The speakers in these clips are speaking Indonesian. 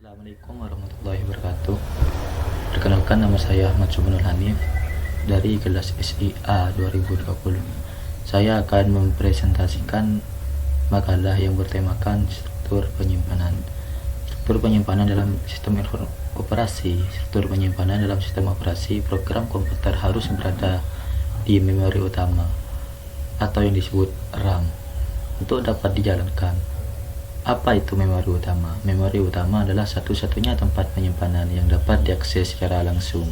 Assalamualaikum warahmatullahi wabarakatuh. Perkenalkan, nama saya Ahmad Subhanul Hanif dari kelas SIA 2020. Saya akan mempresentasikan makalah yang bertemakan struktur penyimpanan. Struktur penyimpanan dalam sistem operasi. Struktur penyimpanan dalam sistem operasi program komputer harus berada di memori utama atau yang disebut RAM untuk dapat dijalankan. Apa itu memori utama? Memori utama adalah satu-satunya tempat penyimpanan yang dapat diakses secara langsung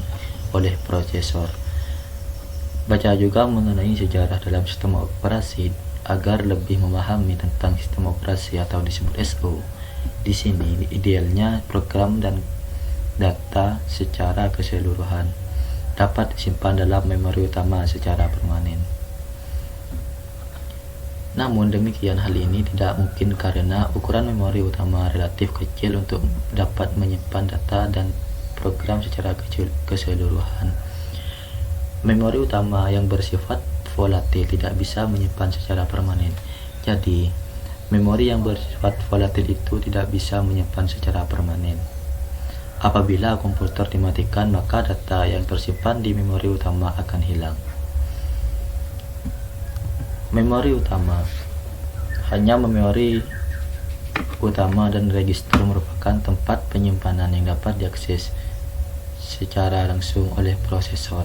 oleh prosesor. Baca juga mengenai sejarah dalam sistem operasi agar lebih memahami tentang sistem operasi atau disebut SO. Di sini idealnya program dan data secara keseluruhan dapat disimpan dalam memori utama secara permanen. Namun demikian, hal ini tidak mungkin karena ukuran memori utama relatif kecil untuk dapat menyimpan data dan program secara keseluruhan. Memori utama yang bersifat volatil tidak bisa menyimpan secara permanen. Jadi, memori yang bersifat volatil itu tidak bisa menyimpan secara permanen. Apabila komputer dimatikan, maka data yang tersimpan di memori utama akan hilang. Memori utama. Hanya memori utama dan register merupakan tempat penyimpanan yang dapat diakses secara langsung oleh prosesor.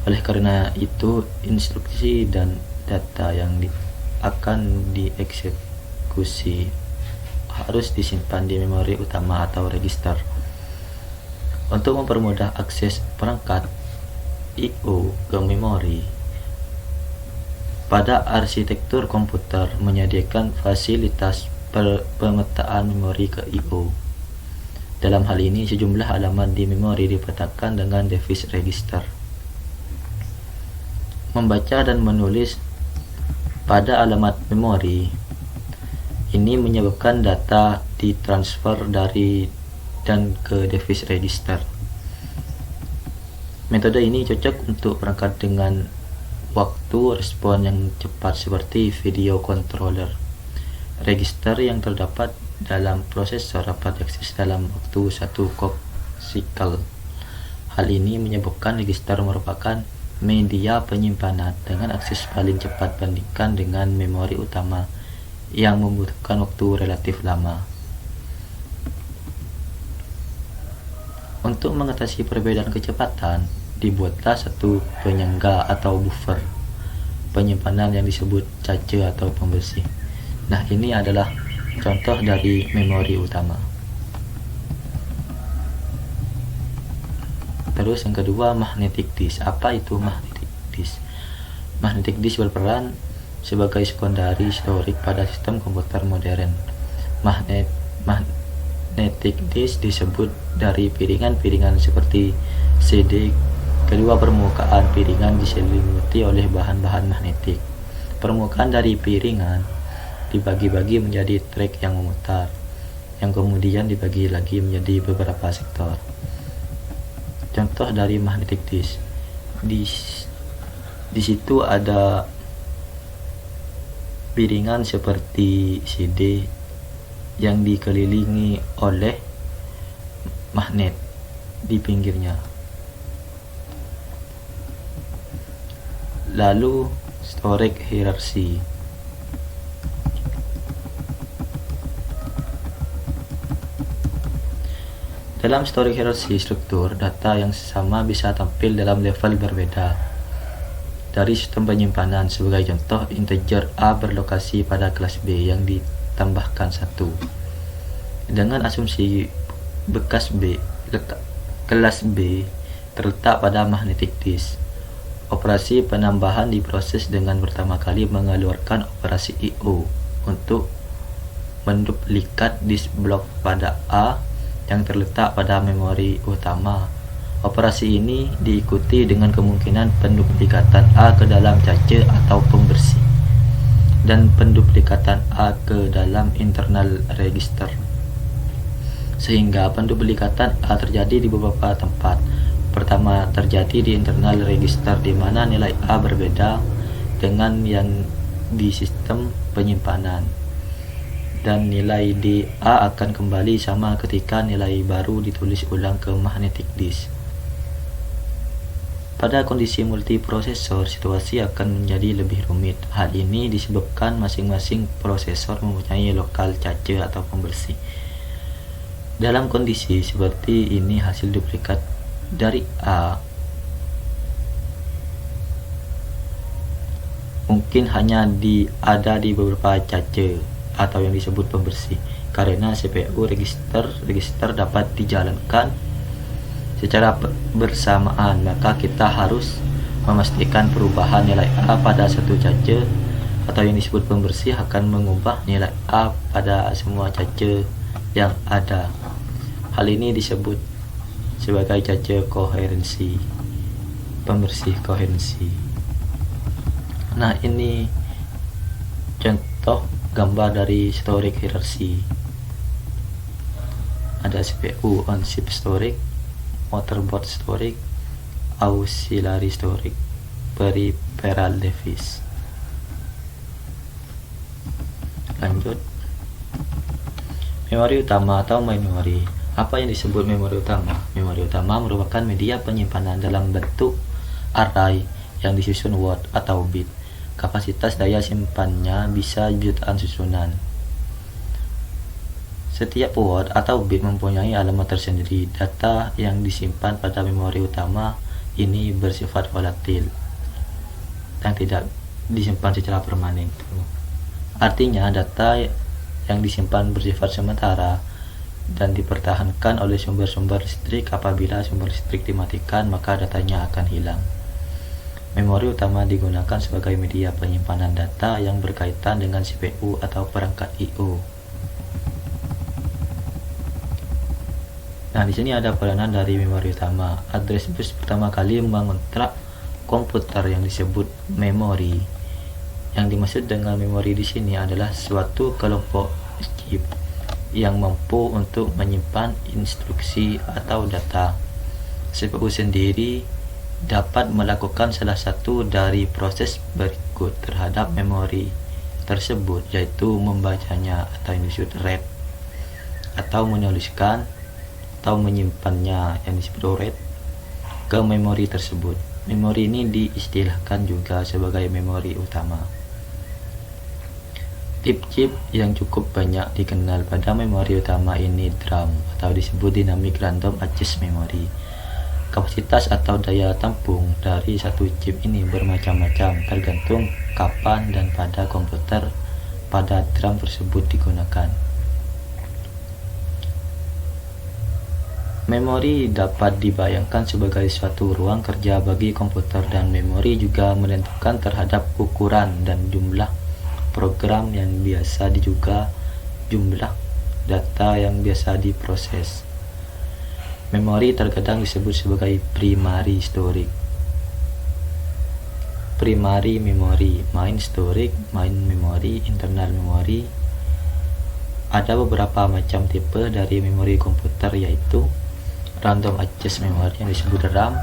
Oleh karena itu, instruksi dan data yang akan dieksekusi harus disimpan di memori utama atau register. Untuk mempermudah akses perangkat I/O ke memori, pada arsitektur komputer menyediakan fasilitas pemetaan memori ke I/O. Dalam hal ini, sejumlah alamat di memori dipetakan dengan device register. Membaca dan menulis pada alamat memori ini menyebabkan data ditransfer dari dan ke device register. Metode ini cocok untuk perangkat dengan waktu respon yang cepat seperti video controller. Register yang terdapat dalam prosesor dapat diakses dalam waktu 1 clock cycle. Hal ini menyebabkan register merupakan media penyimpanan dengan akses paling cepat bandingkan dengan memori utama yang membutuhkan waktu relatif lama. Untuk mengatasi perbedaan kecepatan, dibuatlah satu penyangga atau buffer penyimpanan yang disebut cache atau pembersih. Nah, ini adalah contoh dari memori utama. Terus yang kedua, magnetic disk. Apa itu magnetic disk? Magnetic disk berperan sebagai sekundari historik pada sistem komputer modern. Magnetic disk disebut dari piringan-piringan seperti CD. Kedua permukaan piringan diselimuti oleh bahan-bahan magnetik. Permukaan dari piringan dibagi-bagi menjadi trek yang memutar, yang kemudian dibagi lagi menjadi beberapa sektor. Contoh dari magnetic disk. Di situ ada piringan seperti CD yang dikelilingi oleh magnet di pinggirnya. Lalu storage hierarchy. Dalam storage hierarchy struktur, data yang sama bisa tampil dalam level berbeda dari sistem penyimpanan. Sebagai contoh, integer A berlokasi pada kelas B yang ditambahkan 1. Dengan asumsi bekas B, kelas B terletak pada magnetic disk. Operasi penambahan diproses dengan pertama kali mengeluarkan operasi I/O untuk menduplikat disk blok pada A yang terletak pada memori utama. Operasi ini diikuti dengan kemungkinan penduplikatan A ke dalam cache atau pembersih dan penduplikatan A ke dalam internal register, sehingga penduplikatan A terjadi di beberapa tempat. Pertama, terjadi di internal register di mana nilai A berbeda dengan yang di sistem penyimpanan. dan nilai di A akan kembali sama ketika nilai baru ditulis ulang ke magnetic disk. Pada kondisi multiprosesor, situasi akan menjadi lebih rumit. Hal ini disebabkan masing-masing prosesor mempunyai lokal cache atau pembersih. Dalam kondisi seperti ini, hasil duplikat dari A mungkin hanya ada di beberapa cache atau yang disebut pembersih, karena CPU register dapat dijalankan secara bersamaan, maka kita harus memastikan perubahan nilai A pada satu cache atau yang disebut pembersih akan mengubah nilai A pada semua cache yang ada. Hal ini disebut sebagai cache koherensi, pembersih koherensi. Nah, ini contoh gambar dari storage hierarchy. Ada CPU on chip storage, motherboard storage, auxiliary storage, peripheral device. Lanjut, memori utama atau main memory. Apa yang disebut memori utama? Memori utama merupakan media penyimpanan dalam bentuk array yang disusun word atau bit. Kapasitas daya simpannya bisa jutaan susunan. Setiap word atau bit mempunyai alamat tersendiri. Data yang disimpan pada memori utama ini bersifat volatil dan tidak disimpan secara permanen. Artinya, data yang disimpan bersifat sementara dan dipertahankan oleh sumber-sumber listrik. Apabila sumber listrik dimatikan, maka datanya akan hilang. Memori utama digunakan sebagai media penyimpanan data yang berkaitan dengan CPU atau perangkat I/O. Nah, di sini ada peranan dari memori utama. Address bus pertama kali mengontrak komputer yang disebut memori. Yang dimaksud dengan memori di sini adalah suatu kelompok chip yang mampu untuk menyimpan instruksi atau data. CPU sendiri dapat melakukan salah satu dari proses berikut terhadap memori tersebut, yaitu membacanya atau yang disebut read, atau menuliskan atau menyimpannya yang disebut write ke memori tersebut. Memori ini diistilahkan juga sebagai memori utama. Tip chip yang cukup banyak dikenal pada memori utama ini DRAM atau disebut Dynamic Random Access Memory. Kapasitas atau daya tampung dari satu chip ini bermacam-macam, tergantung kapan dan pada komputer pada DRAM tersebut digunakan. Memori dapat dibayangkan sebagai suatu ruang kerja bagi komputer, dan memori juga menentukan terhadap ukuran dan jumlah program yang biasa juga jumlah data yang biasa diproses. Memori terkadang disebut sebagai primary storage, primary memory, main storage, main memory, internal memory. Ada beberapa macam tipe dari memori komputer, yaitu random access memory yang disebut RAM,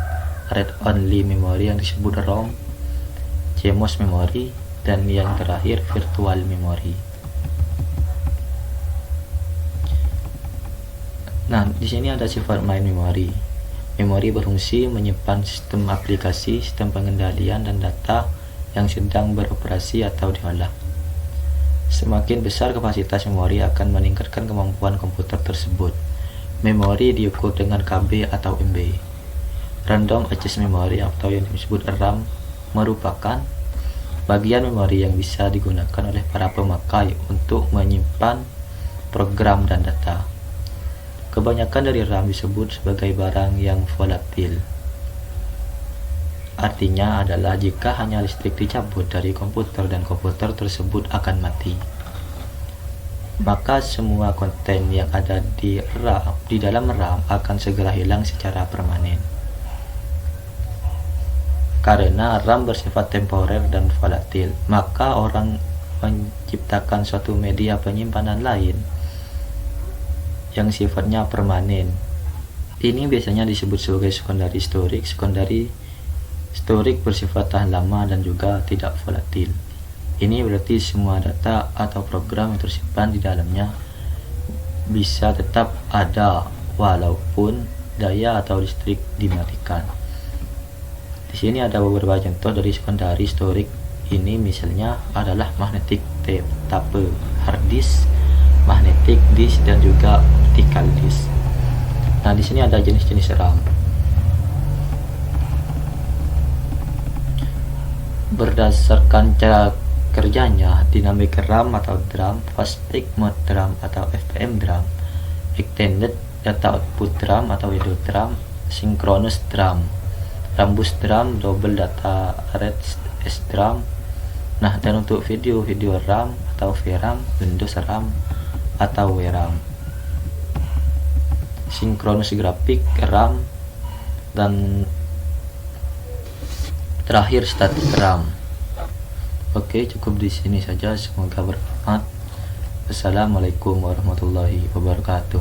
read only memory yang disebut ROM, CMOS memory, dan yang terakhir virtual memory. Nah, di sini ada sifat main memory. Memori berfungsi menyimpan sistem aplikasi, sistem pengendalian, dan data yang sedang beroperasi atau diolah. Semakin besar kapasitas memori akan meningkatkan kemampuan komputer tersebut. Memori diukur dengan KB atau MB. Random access memory atau yang disebut RAM merupakan bagian memori yang bisa digunakan oleh para pemakai untuk menyimpan program dan data. Kebanyakan dari RAM disebut sebagai barang yang volatil. Artinya adalah jika hanya listrik dicabut dari komputer dan komputer tersebut akan mati, maka semua konten yang ada di dalam RAM akan segera hilang secara permanen. Karena RAM bersifat temporer dan volatil, maka orang menciptakan suatu media penyimpanan lain yang sifatnya permanen. Ini biasanya disebut sebagai secondary storage. Secondary storage bersifat tahan lama dan juga tidak volatil. Ini berarti semua data atau program yang tersimpan di dalamnya bisa tetap ada walaupun daya atau listrik dimatikan. Di sini ada beberapa contoh dari secondary storage. Ini misalnya adalah magnetic tape, hard disk, magnetic disk, dan juga optical disk. Nah, di sini ada jenis-jenis RAM. Berdasarkan cara kerjanya, dynamic RAM atau DRAM, fast peak mode DRAM atau FPM DRAM, extended data output DRAM atau window DRAM, synchronous DRAM, rambus DRAM, double data rate SDRAM. Nah, dan untuk video RAM atau VRAM, Windows RAM atau WRAM, synchronous graphic RAM, dan terakhir static RAM. Oke, cukup di sini saja. Semoga bermanfaat. Wassalamualaikum warahmatullahi wabarakatuh.